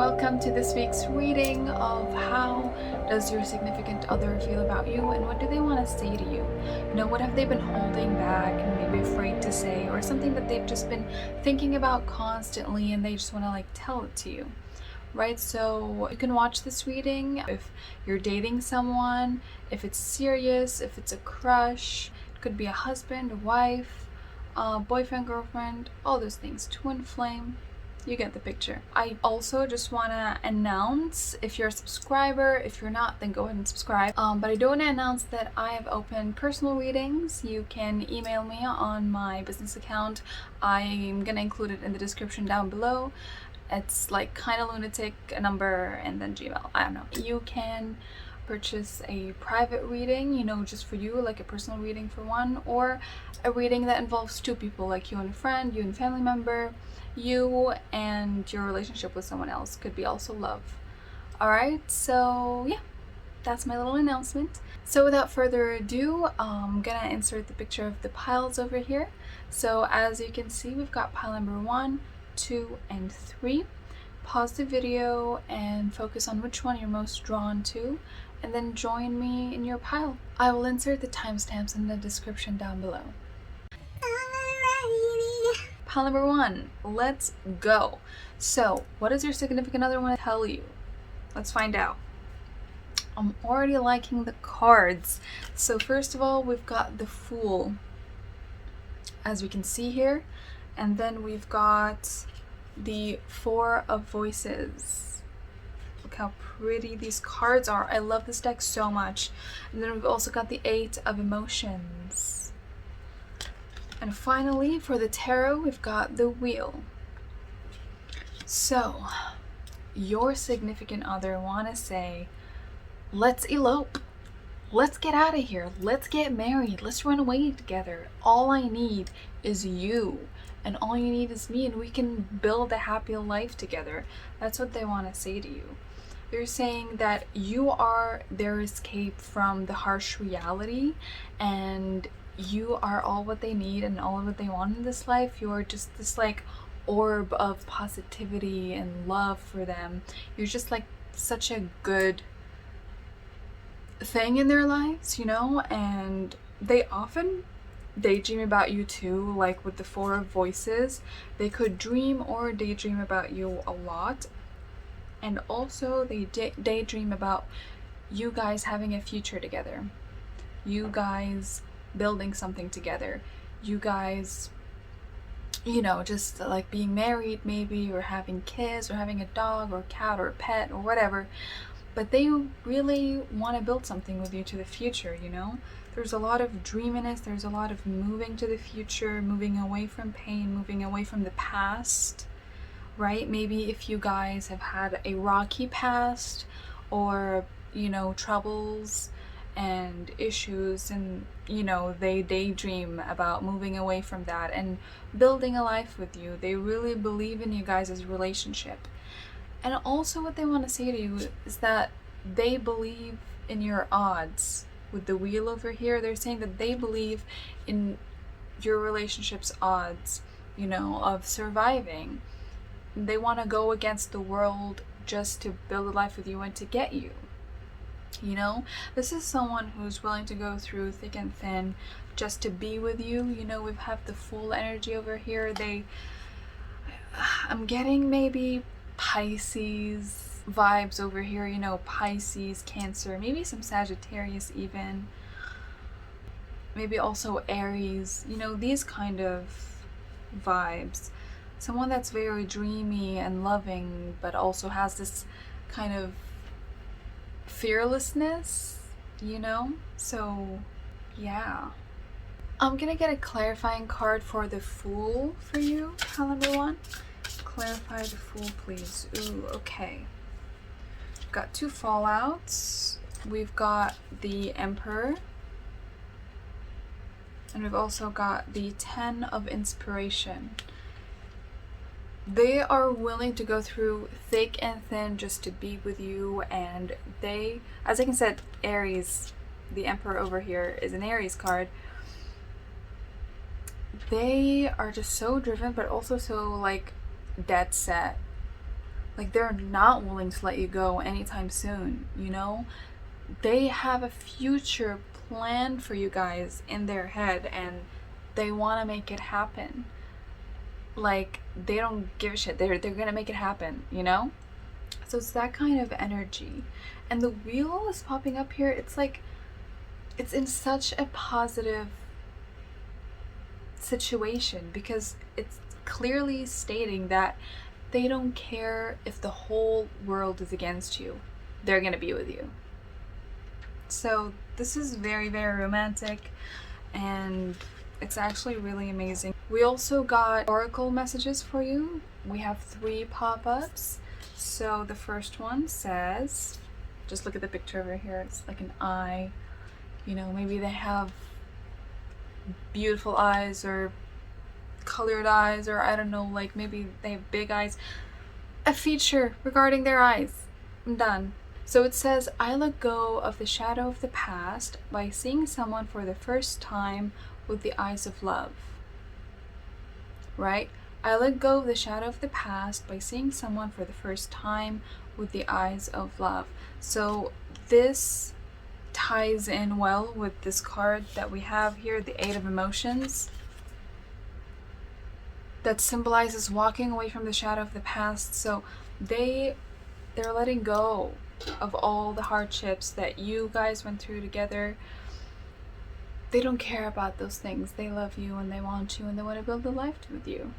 welcome to this week's reading of how does your significant other feel about you and what do they want to say to you. What have they been holding back and maybe afraid to say, or something that they've just been thinking about constantly and they just want to tell it to you, right? So you can watch this reading if you're dating someone, if it's serious, if it's a crush. It could be a husband, a wife, boyfriend, girlfriend, all those things, twin flame. You get the picture. I also just want to announce, if you're a subscriber, if you're not, then go ahead and subscribe. But I do want to announce that I have opened personal readings. You can email me on my business account. I'm gonna include it in the description down below. It's kind of lunatic, a number, and then Gmail. I don't know. You can purchase a private reading, just for you, like a personal reading for one, or a reading that involves two people, like you and a friend, you and a family member, you and your relationship with someone else. Could be also love. Alright, so yeah, that's my little announcement. So without further ado, I'm gonna insert the picture of the piles over here. So as you can see, we've got pile number 1, 2, and 3. Pause the video and focus on which one you're most drawn to, and then join me in your pile. I will insert the timestamps in the description down below. Pile number 1, let's go. So, what does your significant other want to tell you? Let's find out. I'm already liking the cards. So first of all, we've got the Fool, as we can see here, and then we've got the Four of Voices. Look how pretty these cards are. I love this deck so much. And then we've also got the Eight of Emotions. And finally, for the tarot, we've got the Wheel. So, your significant other want to say, let's elope. Let's get out of here. Let's get married. Let's run away together. All I need is you. And all you need is me, and we can build a happy life together. That's what they want to say to you. They're saying that you are their escape from the harsh reality, and you are all what they need and all of what they want in this life. You're just this orb of positivity and love for them. You're just such a good thing in their lives, and they often daydream about you too, with the Four of Voices. They could dream or daydream about you a lot, and also they daydream about you guys having a future together, you guys building something together, you guys just being married maybe, or having kids, or having a dog or a cat or a pet or whatever. But they really want to build something with you to the future. There's a lot of dreaminess, there's a lot of moving to the future, moving away from pain, moving away from the past, right? Maybe if you guys have had a rocky past, or troubles and issues, and they daydream about moving away from that and building a life with you. They really believe in you guys' relationship. And also what they want to say to you is that they believe in your odds. With the Wheel over here, they're saying that they believe in your relationship's odds, of surviving. They want to go against the world just to build a life with you and to get you. This is someone who's willing to go through thick and thin just to be with you. We have the Fool energy over here. I'm getting maybe Pisces vibes over here, Pisces, Cancer, maybe some Sagittarius even, maybe also Aries, these kind of vibes. Someone that's very dreamy and loving, but also has this kind of fearlessness, so yeah. I'm gonna get a clarifying card for the Fool for you, pile number 1. Clarify the Fool, please. Ooh, okay. We've got 2 fallouts. We've got the Emperor. And we've also got the 10 of Inspiration. They are willing to go through thick and thin just to be with you, and they, as I can said, Aries, the Emperor over here is an Aries card. They are just so driven, but also so dead set. Like, they're not willing to let you go anytime soon, you know? They have a future planned for you guys in their head, and they want to make it happen. Like, they don't give a shit. They're gonna make it happen, you know? So it's that kind of energy. And the wheel is popping up here. It's like, it's in such a positive situation because it's clearly stating that they don't care if the whole world is against you. They're gonna be with you. So this is very, very romantic, and it's actually really amazing. We also got oracle messages for you. We have 3 pop-ups. So the first one says, just look at the picture over here. It's like an eye. You know, maybe they have beautiful eyes or colored eyes, or I don't know, like maybe they have big eyes. A feature regarding their eyes. I'm done. So it says, I let go of the shadow of the past by seeing someone for the first time with the eyes of love. Right? I let go of the shadow of the past by seeing someone for the first time with the eyes of love. So this ties in well with this card that we have here, the Eight of Emotions, that symbolizes walking away from the shadow of the past. So they're letting go of all the hardships that you guys went through together. They don't care about those things. They love you and they want you and they want to build a life with you.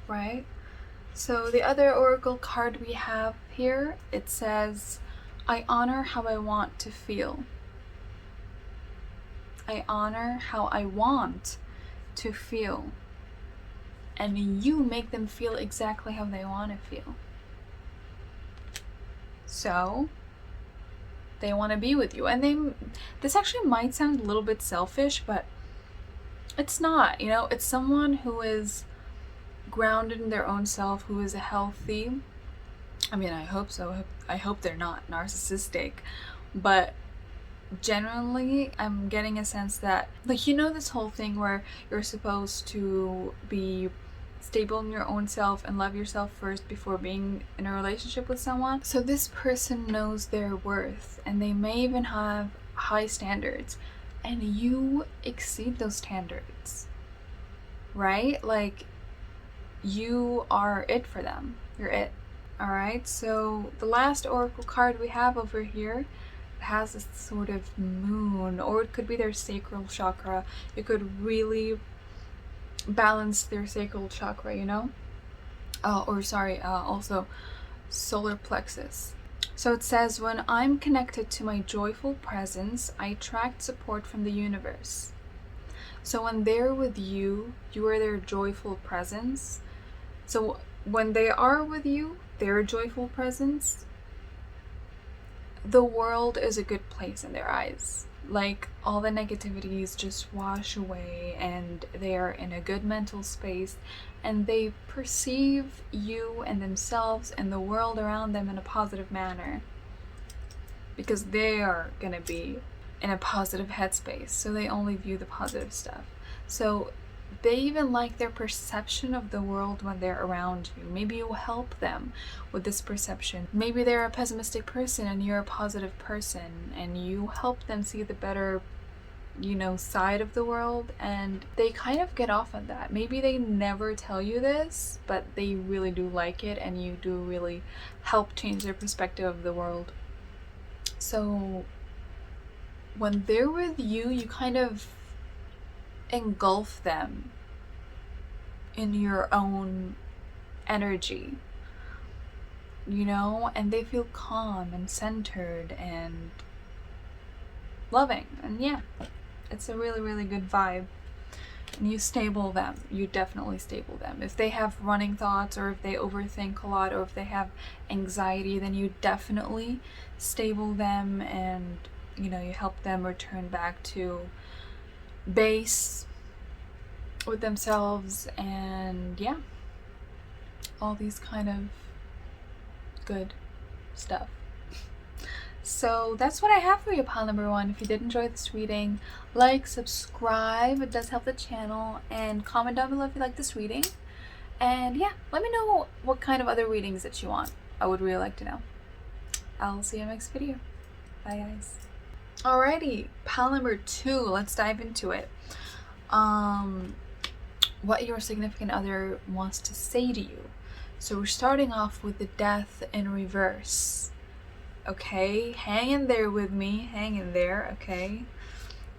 Right? So the other oracle card we have here, it says, I honor how I want to feel. I honor how I want to feel. And you make them feel exactly how they want to feel. So they want to be with you. And this actually might sound a little bit selfish, but it's not, you know, it's someone who is grounded in their own self, who is a healthy, I mean, I hope so. I hope they're not narcissistic, but genuinely, I'm getting a sense that, like, you know, this whole thing where you're supposed to be stable in your own self and love yourself first before being in a relationship with someone. So this person knows their worth, and they may even have high standards, and you exceed those standards, right? Like, you are it for them. You're it. All right. So the last oracle card we have over here has this sort of moon, or it could be their sacral chakra. It could really balance their sacral chakra, you know? Also solar plexus. So it says, when I'm connected to my joyful presence, I attract support from the universe. So when they're with you, you are their joyful presence. So when they are with you, their joyful presence, the world is a good place in their eyes. Like, all the negativities just wash away, and they are in a good mental space, and they perceive you and themselves and the world around them in a positive manner, because they are gonna be in a positive headspace, so they only view the positive stuff. So they even like their perception of the world when they're around you. Maybe you help them with this perception. Maybe they're a pessimistic person and you're a positive person, and you help them see the better, you know, side of the world, and they kind of get off on that. Maybe they never tell you this, but they really do like it, and you do really help change their perspective of the world. So when they're with you, you kind of engulf them in your own energy, you know, and they feel calm and centered and loving. And yeah, it's a really, really good vibe. And you stable them. You definitely stable them. If they have running thoughts, or if they overthink a lot, or if they have anxiety, then you definitely stable them, and, you know, you help them return back to base with themselves, and yeah, all these kind of good stuff. So that's what I have for you, pile number 1. If you did enjoy this reading, like, subscribe, it does help the channel, and comment down below if you like this reading. And yeah, let me know what kind of other readings that you want. I would really like to know. I'll see you next video. Bye guys. Alrighty, pile number 2, let's dive into it. What your significant other wants to say to you. So we're starting off with the Death in reverse. Okay, hang in there with me, hang in there, okay?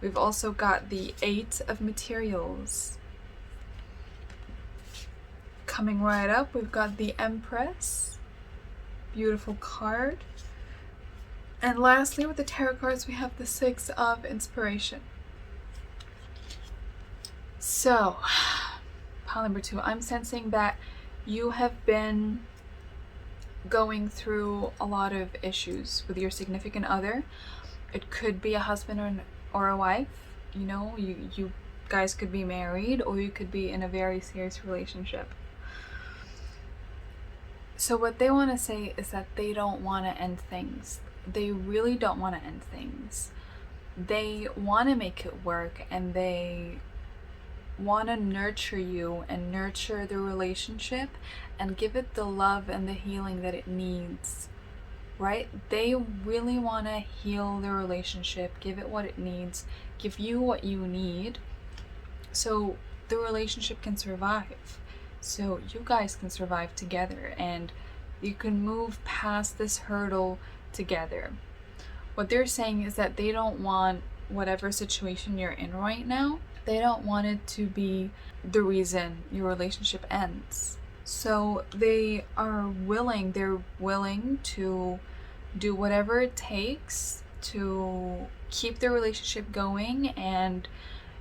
We've also got the 8 of Materials. Coming right up, we've got the Empress. Beautiful card. And lastly, with the tarot cards, we have the 6 of Inspiration. So, pile number 2, I'm sensing that you have been going through a lot of issues with your significant other. It could be a husband or a wife. You know, you guys could be married, or you could be in a very serious relationship. So what they want to say is that they don't want to end things. They really don't want to end things. They want to make it work, and they want to nurture you and nurture the relationship and give it the love and the healing that it needs, right? They really want to heal the relationship, give it what it needs, give you what you need, so the relationship can survive, so you guys can survive together and you can move past this hurdle together. What they're saying is that they don't want whatever situation you're in right now, they don't want it to be the reason your relationship ends. So they're willing to do whatever it takes to keep the relationship going and,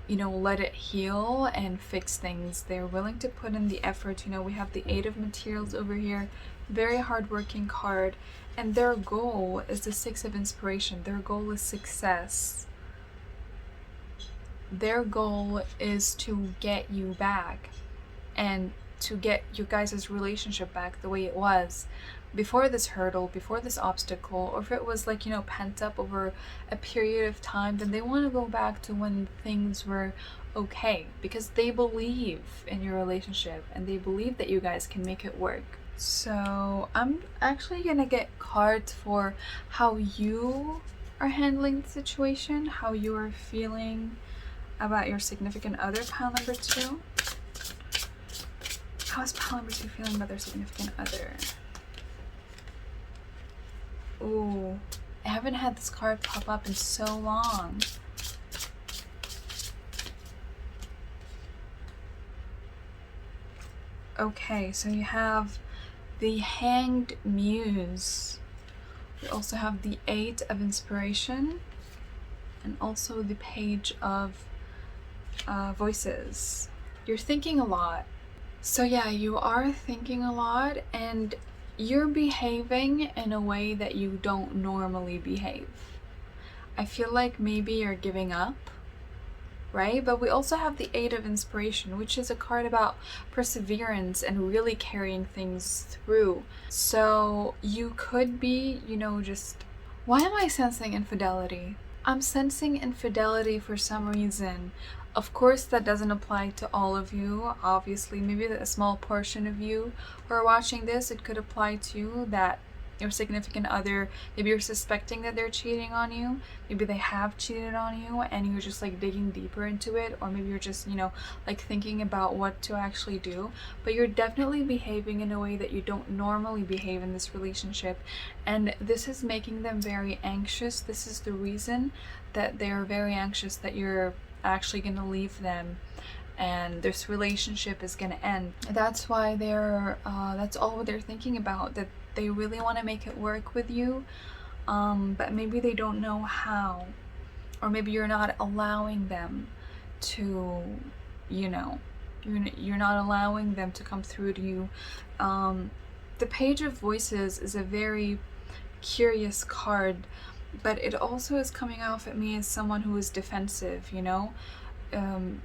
you know, let it heal and fix things. They're willing to put in the effort. You know, we have the 8 of Materials over here, very hardworking card, and their goal is the 6 of Inspiration. Their goal is success. Their goal is to get you back and to get you guys' relationship back the way it was before this hurdle, before this obstacle, or if it was like, you know, pent up over a period of time, then they want to go back to when things were okay, because they believe in your relationship and they believe that you guys can make it work. So I'm actually gonna get cards for how you are handling the situation, how you are feeling about your significant other, pile number 2. How is pile number 2 feeling about their significant other? Ooh, I haven't had this card pop up in so long. Okay, so you have the Hanged Muse. We also have the 8 of Inspiration and also the Page of Voices. You're thinking a lot. So yeah, you are thinking a lot and you're behaving in a way that you don't normally behave. I feel like maybe you're giving up, right? But we also have the 8 of Inspiration, which is a card about perseverance and really carrying things through. So you could be, you know, just... Why am I sensing infidelity? I'm sensing infidelity for some reason. Of course, that doesn't apply to all of you. Obviously, maybe a small portion of you who are watching this, it could apply to you, that your significant other, maybe you're suspecting that they're cheating on you, maybe they have cheated on you and you're just like digging deeper into it, or maybe you're just, you know, like thinking about what to actually do, but you're definitely behaving in a way that you don't normally behave in this relationship, and this is making them very anxious. This is the reason that they're very anxious that you're actually gonna leave them and this relationship is gonna end. That's why they're that's all they're thinking about, that they really want to make it work with you, but maybe they don't know how, or maybe you're not allowing them to, you know, you're not allowing them to come through to you. The Page of Voices is a very curious card, but it also is coming off at me as someone who is defensive, you know.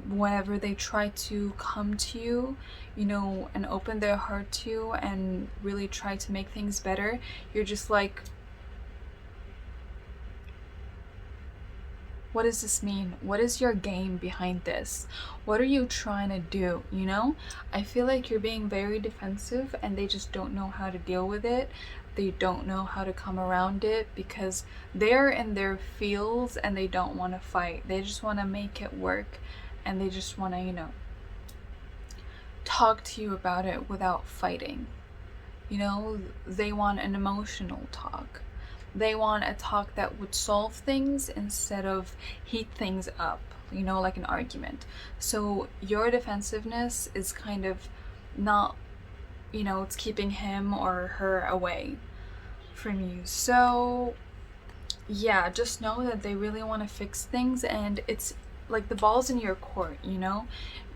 Whenever they try to come to you, you know, and open their heart to you and really try to make things better, you're just like, what does this mean? What is your game behind this? What are you trying to do? You know, I feel like you're being very defensive and they just don't know how to deal with it. They don't know how to come around it because they're in their fields and they don't want to fight. They just want to make it work and they just want to, you know, talk to you about it without fighting. You know, they want an emotional talk. They want a talk that would solve things instead of heat things up, you know, like an argument. So your defensiveness is kind of not, you know, it's keeping him or her away from you. So yeah, just know that they really want to fix things and it's like the ball's in your court, you know?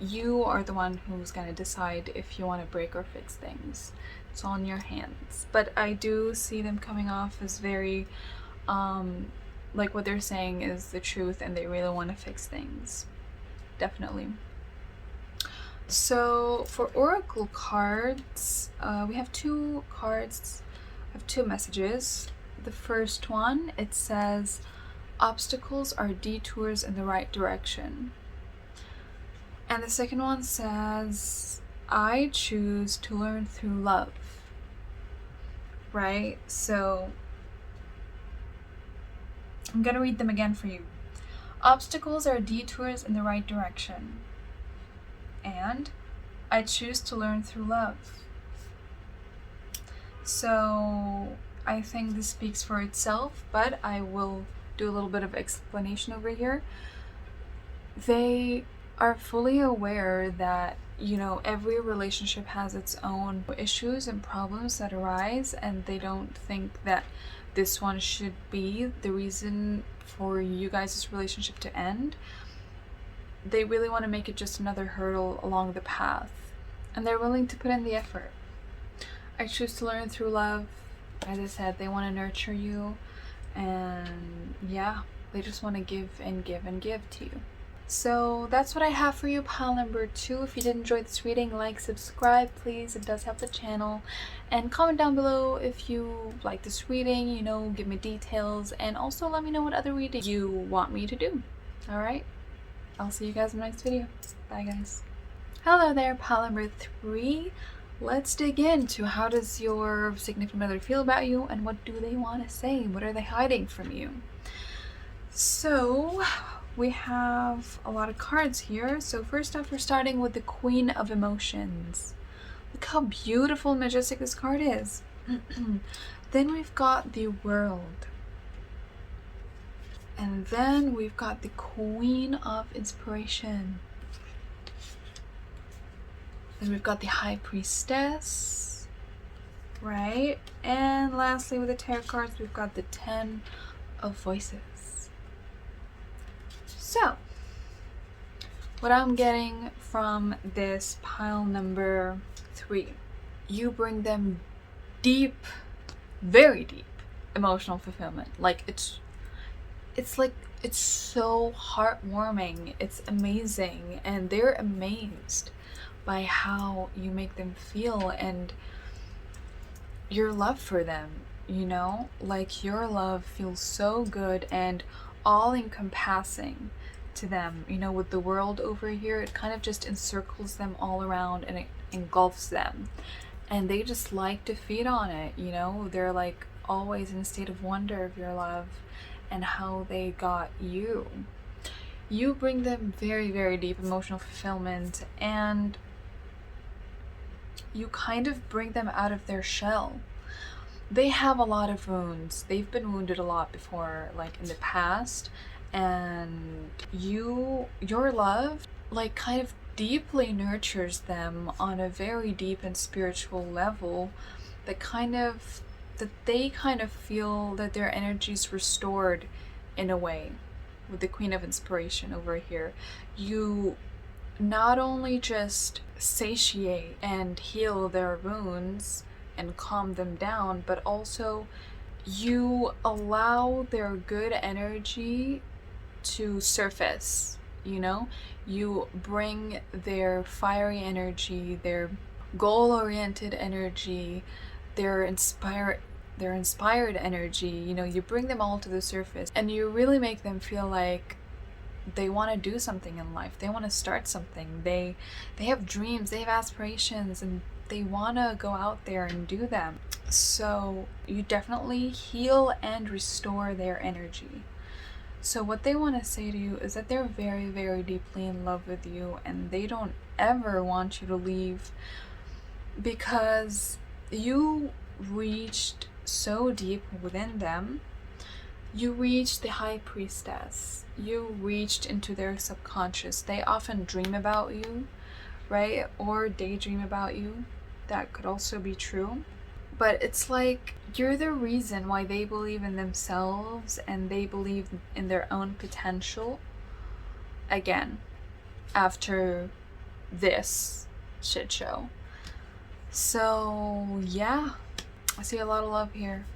You are the one who's gonna decide if you want to break or fix things. It's all in your hands. But I do see them coming off as very, like what they're saying is the truth and they really want to fix things. Definitely. So for oracle cards, we have two cards. I have two messages. The first one, it says, obstacles are detours in the right direction. And the second one says, I choose to learn through love. Right? So I'm gonna read them again for you. Obstacles are detours in the right direction. And I choose to learn through love. So I think this speaks for itself, but I will do a little bit of explanation over here. They are fully aware that, you know, every relationship has its own issues and problems that arise, and they don't think that this one should be the reason for you guys' relationship to end. They really want to make it just another hurdle along the path, and they're willing to put in the effort. I choose to learn through love. As I said, they want to nurture you, and yeah, they just want to give and give and give to you. So that's what I have for you, pile number 2. If you did enjoy this reading, like, subscribe, please. It does help the channel. And comment down below if you like this reading, you know, give me details. And also let me know what other reading you want me to do. Alright? I'll see you guys in the next video. Bye, guys. Hello there, pile number 3. Let's dig into how does your significant other feel about you and what do they want to say? What are they hiding from you? So we have a lot of cards here. So first off, we're starting with the Queen of Emotions. Look how beautiful and majestic this card is. Then we've got the World. And then we've got the Queen of Inspiration. And we've got the High Priestess, right? And lastly, with the tarot cards, we've got the 10 of Voices. So, what I'm getting from this pile number 3, you bring them deep, very deep emotional fulfillment. Like it's so heartwarming. It's amazing, and they're amazed by how you make them feel and your love for them, you know? Like your love feels so good and all encompassing to them. You know, with the World over here, it kind of just encircles them all around and it engulfs them. And they just like to feed on it, you know? They're like always in a state of wonder of your love and how they got you. You bring them very, very deep emotional fulfillment, and you kind of bring them out of their shell. They have a lot of wounds. They've been wounded a lot before, like in the past, and your love like kind of deeply nurtures them on a very deep and spiritual level that they kind of feel that their energy is restored in a way. With the Queen of Inspiration over here, you not only just satiate and heal their wounds and calm them down, but also you allow their good energy to surface, you know? You bring their fiery energy, their goal-oriented energy, their inspired energy, you know, you bring them all to the surface and you really make them feel like they want to do something in life. They want to start something. They have dreams, they have aspirations, and they want to go out there and do them. So you definitely heal and restore their energy. So what they want to say to you is that they're very, very deeply in love with you, and they don't ever want you to leave, because you reached so deep within them. You reached the high priestess. You reached into their subconscious. They often dream about you, right? Or daydream about you. That could also be true. But it's like you're the reason why they believe in themselves and they believe in their own potential again after this shit show. So yeah, I see a lot of love here.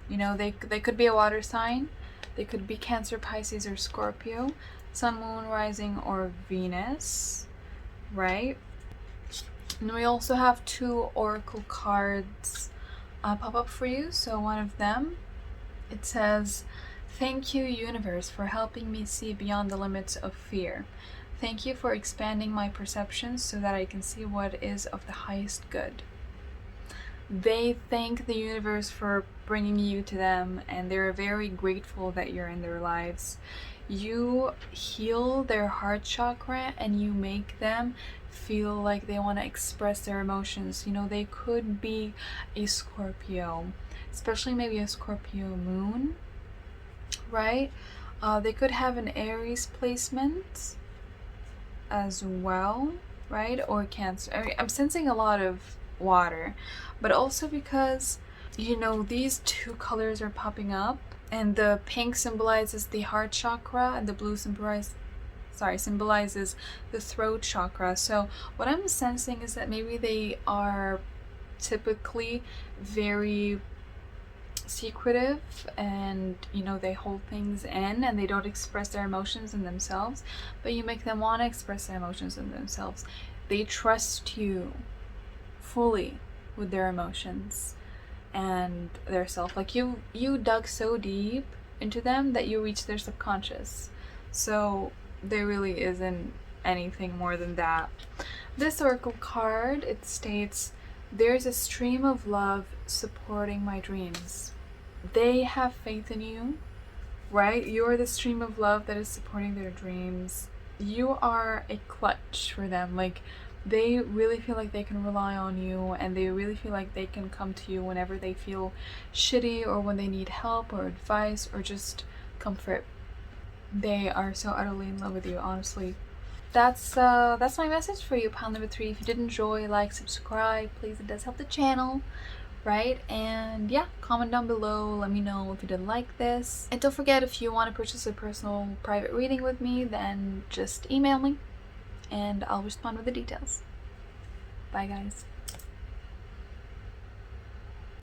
You know, they could be a water sign. They could be Cancer, Pisces, or Scorpio. Sun, Moon, Rising, or Venus, right? And we also have 2 oracle cards pop up for you. So one of them, it says, "Thank you, universe, for helping me see beyond the limits of fear. Thank you for expanding my perceptions so that I can see what is of the highest good." They thank the universe for bringing you to them, and they're very grateful that you're in their lives. You heal their heart chakra and you make them feel like they want to express their emotions. You know, they could be a Scorpio, especially maybe a Scorpio moon, right? They could have an Aries placement as well, right? Or Cancer. I mean, I'm sensing a lot of water, but also because, you know, these 2 colors are popping up, and the pink symbolizes the heart chakra and the blue symbolizes the throat chakra. So what I'm sensing is that maybe they are typically very secretive, and you know, they hold things in and they don't express their emotions in themselves, but you make them want to express their emotions in themselves. They trust you fully with their emotions and their self. Like you dug so deep into them that you reached their subconscious. So there really isn't anything more than that. This oracle card, it states, "There's a stream of love supporting my dreams." They have faith in you, right? You're the stream of love that is supporting their dreams. You are a clutch for them. Like, they really feel like they can rely on you, and they really feel like they can come to you whenever they feel shitty, or when they need help or advice or just comfort. They are so utterly in love with you, honestly. That's my message for you, pile number 3. If you did enjoy, like, subscribe, please. It does help the channel, right? And yeah, comment down below, let me know if you did like this. And don't forget, if you want to purchase a personal private reading with me, then just email me and I'll respond with the details. Bye guys.